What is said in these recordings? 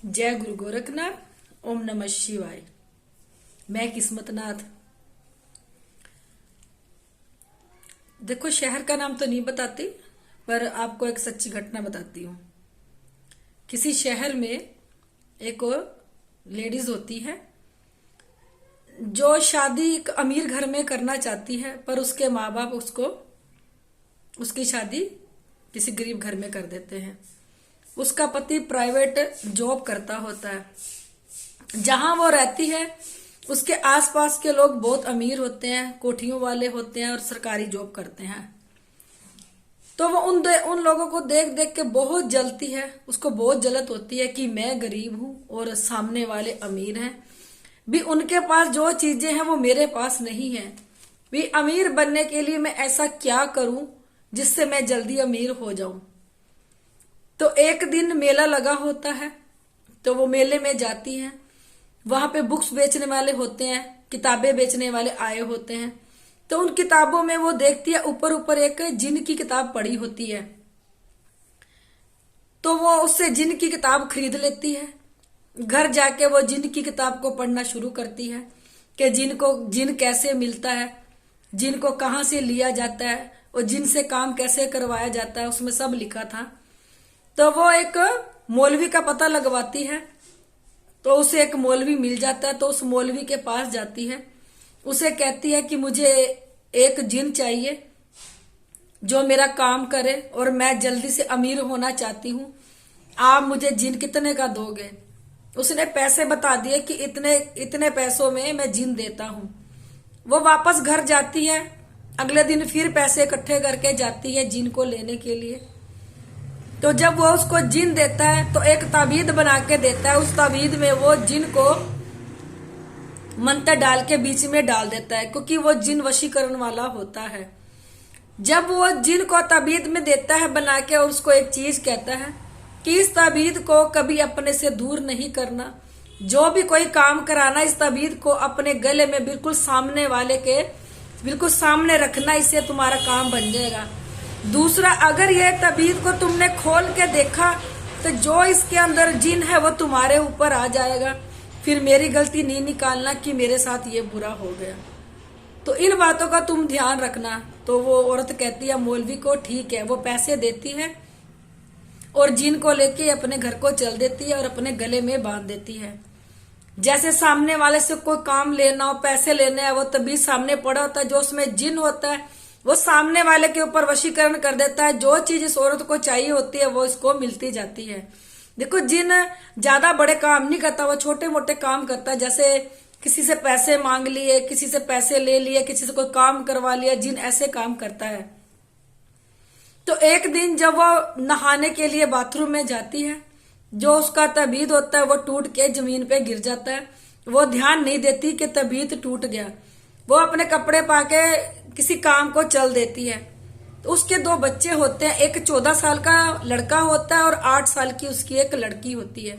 जय गुरु गोरखनाथ। ओम नमः शिवाय। मैं किस्मतनाथ। देखो, शहर का नाम तो नहीं बताती, पर आपको एक सच्ची घटना बताती हूँ। किसी शहर में एक लेडीज होती है जो शादी एक अमीर घर में करना चाहती है, पर उसके माँ बाप उसकी शादी किसी गरीब घर में कर देते हैं। उसका पति प्राइवेट जॉब करता होता है। जहां वो रहती है उसके आसपास के लोग बहुत अमीर होते हैं, कोठियों वाले होते हैं और सरकारी जॉब करते हैं। तो वो उन लोगों को देख देख के बहुत जलती है। उसको बहुत जलत होती है कि मैं गरीब हूं और सामने वाले अमीर हैं। भी उनके पास जो चीजें हैं वो मेरे पास नहीं है। भी अमीर बनने के लिए मैं ऐसा क्या करूं जिससे मैं जल्दी अमीर हो जाऊं। तो एक दिन मेला लगा होता है, तो वो मेले में जाती हैं। वहां पे बुक्स बेचने वाले होते हैं, किताबें बेचने वाले आए होते हैं। तो उन किताबों में वो देखती है, ऊपर ऊपर एक जिन की किताब पड़ी होती है। तो वो उससे जिन की किताब खरीद लेती है। घर जाके वो जिन की किताब को पढ़ना शुरू करती है कि जिन कैसे मिलता है, जिन को कहाँ से लिया जाता है और जिन से काम कैसे करवाया जाता है, उसमें सब लिखा था। तो वो एक मौलवी का पता लगवाती है। तो उसे एक मौलवी मिल जाता है। तो उस मौलवी के पास जाती है, उसे कहती है कि मुझे एक जिन चाहिए जो मेरा काम करे और मैं जल्दी से अमीर होना चाहती हूँ। आप मुझे जिन कितने का दोगे? उसने पैसे बता दिए कि इतने इतने पैसों में मैं जिन देता हूँ। वो वापस घर जाती है। अगले दिन फिर पैसे इकट्ठे करके जाती है जिन को लेने के लिए। तो जब वो उसको जिन देता है तो एक ताबीद बना के देता है। उस ताबीद में वो जिन को मंत्र डाल के बीच में डाल देता है, क्योंकि वो जिन वशीकरण वाला होता है। जब वो जिन को ताबीद में देता है बना के, और उसको एक चीज कहता है कि इस ताबीद को कभी अपने से दूर नहीं करना। जो भी कोई काम कराना, इस ताबीद को अपने गले में बिल्कुल सामने वाले के बिल्कुल सामने रखना, इससे तुम्हारा काम बन जाएगा। दूसरा, अगर यह ताबीद को तुमने खोल के देखा तो जो इसके अंदर जिन है वो तुम्हारे ऊपर आ जाएगा। फिर मेरी गलती नहीं निकालना कि मेरे साथ ये बुरा हो गया। तो इन बातों का तुम ध्यान रखना। तो वो औरत कहती है मौलवी को, ठीक है। वो पैसे देती है और जिन को लेके अपने घर को चल देती है और अपने गले में बांध देती है। जैसे सामने वाले से कोई काम लेना हो, पैसे लेने हैं, वो तभी सामने पड़ा होता है। जो उसमें जिन होता है वो सामने वाले के ऊपर वशीकरण कर देता है। जो चीज इस औरत को चाहिए होती है वो इसको मिलती जाती है। देखो, जिन ज्यादा बड़े काम नहीं करता, वो छोटे मोटे काम करता है। जैसे किसी से पैसे मांग लिए, किसी से पैसे ले लिए, किसी से कोई काम करवा लिया, जिन ऐसे काम करता है। तो एक दिन जब वो नहाने के लिए बाथरूम में जाती है, जो उसका तबीद होता है वो टूट के जमीन पे गिर जाता है। वो ध्यान नहीं देती कि तबीद टूट गया। वो अपने कपड़े पाके किसी काम को चल देती है। तो उसके दो बच्चे होते हैं। एक 14 साल का लड़का होता है और 8 साल की उसकी एक लड़की होती है।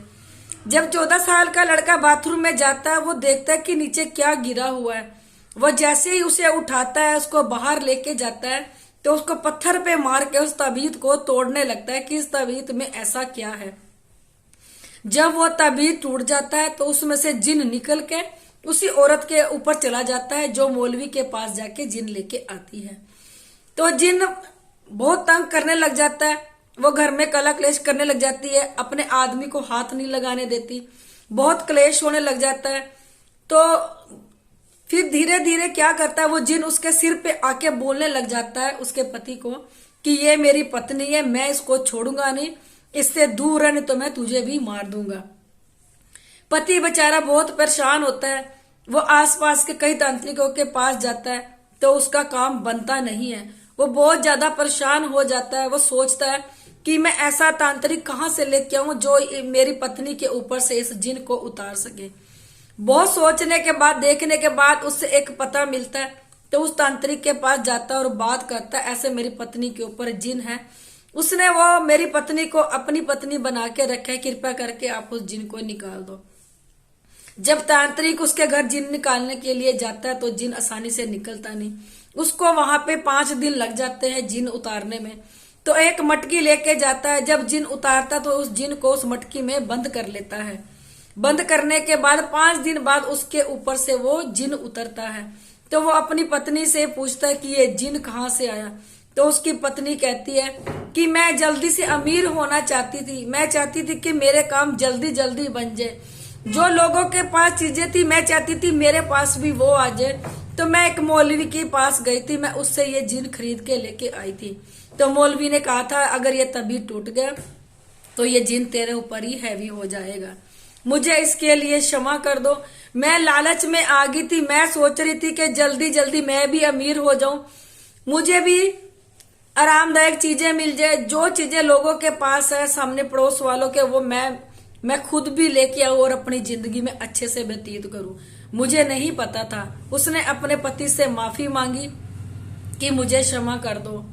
जब 14 साल का लड़का बाथरूम में जाता है, वो देखता है कि नीचे क्या गिरा हुआ है। वो जैसे ही उसे उठाता है, उसको बाहर लेके जाता है, तो उसको पत्थर पे मार के उस ताबीद को तोड़ने लगता है कि इस ताबीद में ऐसा क्या है। जब वो ताबीद टूट जाता है तो उसमें से जिन निकल के उसी औरत के ऊपर चला जाता है, जो मौलवी के पास जाके जिन लेके आती है। तो जिन बहुत तंग करने लग जाता है। वो घर में कला क्लेश करने लग जाती है। अपने आदमी को हाथ नहीं लगाने देती। बहुत क्लेश होने लग जाता है। तो फिर धीरे धीरे क्या करता है, वो जिन उसके सिर पे आके बोलने लग जाता है उसके पति को कि ये मेरी पत्नी है, मैं इसको छोड़ूंगा नहीं, इससे दूर रहने तो मैं तुझे भी मार दूंगा। पति बेचारा बहुत परेशान होता है। वो आसपास के कई तांत्रिकों के पास जाता है, तो उसका काम बनता नहीं है। वो बहुत ज्यादा परेशान हो जाता है। वो सोचता है कि मैं ऐसा तांत्रिक कहाँ से लेके आऊं जो मेरी पत्नी के ऊपर से इस जिन को उतार सके। बहुत सोचने के बाद, देखने के बाद उससे एक पता मिलता है। तो उस तांत्रिक के पास जाता है और बात करता है, ऐसे मेरी पत्नी के ऊपर जिन है, उसने वो मेरी पत्नी को अपनी पत्नी बना के रखा है, कृपया करके आप उस जिन को निकाल दो। जब तांत्रिक उसके घर जिन निकालने के लिए जाता है तो जिन आसानी से निकलता नहीं। उसको वहां पे 5 दिन लग जाते हैं जिन उतारने में। तो एक मटकी लेके जाता है। जब जिन उतारता तो उस जिन को उस मटकी में बंद कर लेता है। बंद करने के बाद 5 दिन बाद उसके ऊपर से वो जिन उतरता है। तो वो अपनी पत्नी से पूछता है कि ये जिन कहाँ से आया। तो उसकी पत्नी कहती है कि मैं जल्दी से अमीर होना चाहती थी, मैं चाहती थी कि मेरे काम जल्दी जल्दी बन जाए। जो लोगों के पास चीजें थी मैं चाहती थी मेरे पास भी वो आ जाए। तो मैं एक मौलवी के पास गई थी, मैं उससे ये जिन खरीद के लेके आई थी। तो मौलवी ने कहा था अगर ये तबीयत टूट गया तो ये जिन तेरे ऊपर ही हैवी हो जाएगा, मुझे इसके लिए क्षमा कर दो। मैं लालच में आ गई थी, मैं सोच रही थी कि जल्दी जल्दी मैं भी अमीर हो जाऊं, मुझे भी आरामदायक चीजें मिल जाए। जो चीजें लोगों के पास है, सामने पड़ोस वालों के, वो मैं खुद भी लेके आऊं और अपनी जिंदगी में अच्छे से व्यतीत करूं। मुझे नहीं पता था। उसने अपने पति से माफी मांगी कि मुझे क्षमा कर दो।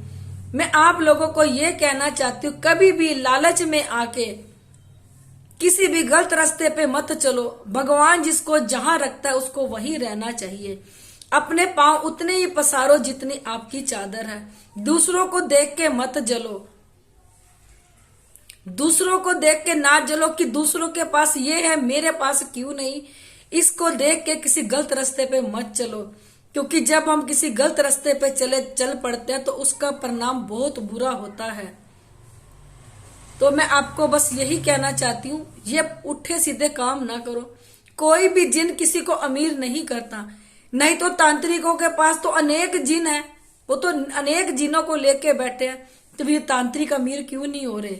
मैं आप लोगों को ये कहना चाहती हूँ, कभी भी लालच में आके किसी भी गलत रास्ते पे मत चलो। भगवान जिसको जहां रखता है उसको वहीं रहना चाहिए। अपने पांव उतने ही पसारो जितनी आपकी चादर है। दूसरों को देख के मत जलो, दूसरों को देख के ना जलो कि दूसरों के पास ये है मेरे पास क्यों नहीं। इसको देख के किसी गलत रास्ते पे मत चलो, क्योंकि जब हम किसी गलत रास्ते पे चल पड़ते हैं तो उसका परिणाम बहुत बुरा होता है। तो मैं आपको बस यही कहना चाहती हूँ, ये उठे सीधे काम ना करो। कोई भी जिन किसी को अमीर नहीं करता। नहीं तो तांत्रिकों के पास तो अनेक जिन है, वो तो अनेक जिनों को लेके बैठे हैं। तो ये तांत्रिक अमीर क्यों नहीं हो रहे?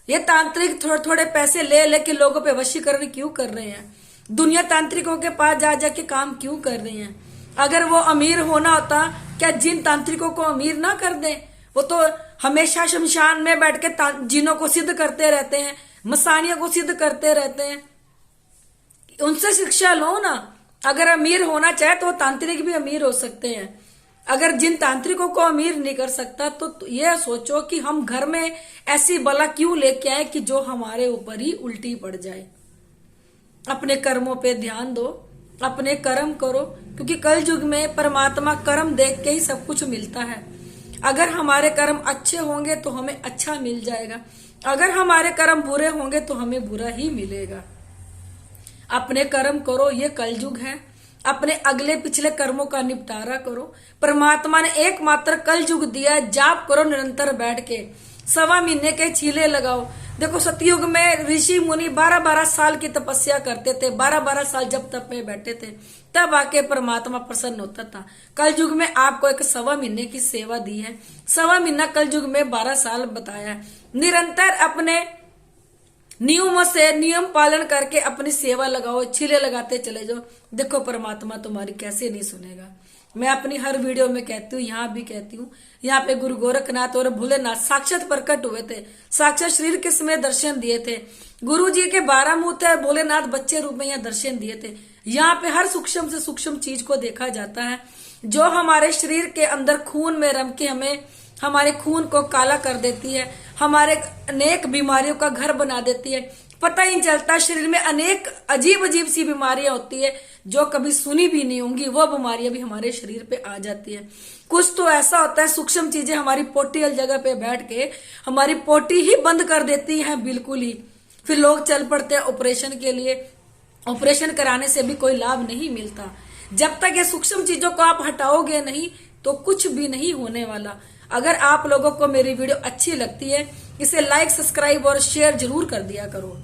ये तांत्रिक थोड़े थोड़े पैसे ले लेके लोगों पे वशीकरण क्यों कर रहे हैं? दुनिया तांत्रिकों के पास जा जाके काम क्यों कर रही है? अगर वो अमीर होना होता, क्या जिन तांत्रिकों को अमीर ना कर दें? वो तो हमेशा शमशान में बैठ के जिनों को सिद्ध करते रहते हैं, मसानियों को सिद्ध करते रहते हैं। उनसे शिक्षा लो ना। अगर अमीर होना चाहे तो तांत्रिक भी अमीर हो सकते हैं। अगर जिन तांत्रिकों को अमीर नहीं कर सकता तो यह सोचो कि हम घर में ऐसी बला क्यों लेके आए कि जो हमारे ऊपर ही उल्टी पड़ जाए। अपने कर्मों पे ध्यान दो, अपने कर्म करो, क्योंकि कल युग में परमात्मा कर्म देख के ही सब कुछ मिलता है। अगर हमारे कर्म अच्छे होंगे तो हमें अच्छा मिल जाएगा, अगर हमारे कर्म बुरे होंगे तो हमें बुरा ही मिलेगा। अपने कर्म करो, ये कलयुग है। अपने अगले पिछले कर्मों का निपटारा करो। परमात्मा ने एकमात्र कलयुग दिया, जाप करो निरंतर बैठ के, 1.25 महीने के चीले लगाओ। देखो सतयुग में ऋषि मुनि 12-12 साल की तपस्या करते थे, 12-12 साल जब तप में बैठे थे, तब आके परमात्मा प्रसन्न होता था। कलयुग में आपको एक 1.25 महीने की सेवा दी है, 1.25 महीना कलयुग में 12 साल बताया है। निरंतर अपने नियमों से नियम पालन करके अपनी सेवा लगाओ, छिले लगाते चले जाओ। देखो परमात्मा तुम्हारी कैसे नहीं सुनेगा। मैं अपनी हर वीडियो में कहती हूँ, यहाँ भी कहती हूँ, यहाँ पे गुरु गोरखनाथ और भोलेनाथ साक्षात प्रकट हुए थे, साक्षात शरीर के समय दर्शन दिए थे। गुरु जी के 12 मुंह थे, भोलेनाथ बच्चे रूप में यहाँ दर्शन दिए थे। यहाँ पे हर सूक्ष्म से सूक्ष्म चीज को देखा जाता है, जो हमारे शरीर के अंदर खून में रम के हमें हमारे खून को काला कर देती है, हमारे अनेक बीमारियों का घर बना देती है। पता ही नहीं चलता, शरीर में अनेक अजीब अजीब सी बीमारियां होती है जो कभी सुनी भी नहीं होंगी, वो बीमारियां भी हमारे शरीर पे आ जाती है। कुछ तो ऐसा होता है, सूक्ष्म चीजें हमारी पोटी वाली जगह पे बैठ के हमारी पोटी ही बंद कर देती है बिल्कुल ही। फिर लोग चल पड़ते हैं ऑपरेशन के लिए। ऑपरेशन कराने से भी कोई लाभ नहीं मिलता। जब तक ये सूक्ष्म चीजों को आप हटाओगे नहीं तो कुछ भी नहीं होने वाला। अगर आप लोगों को मेरी वीडियो अच्छी लगती है, इसे लाइक, सब्सक्राइब और शेयर जरूर कर दिया करो।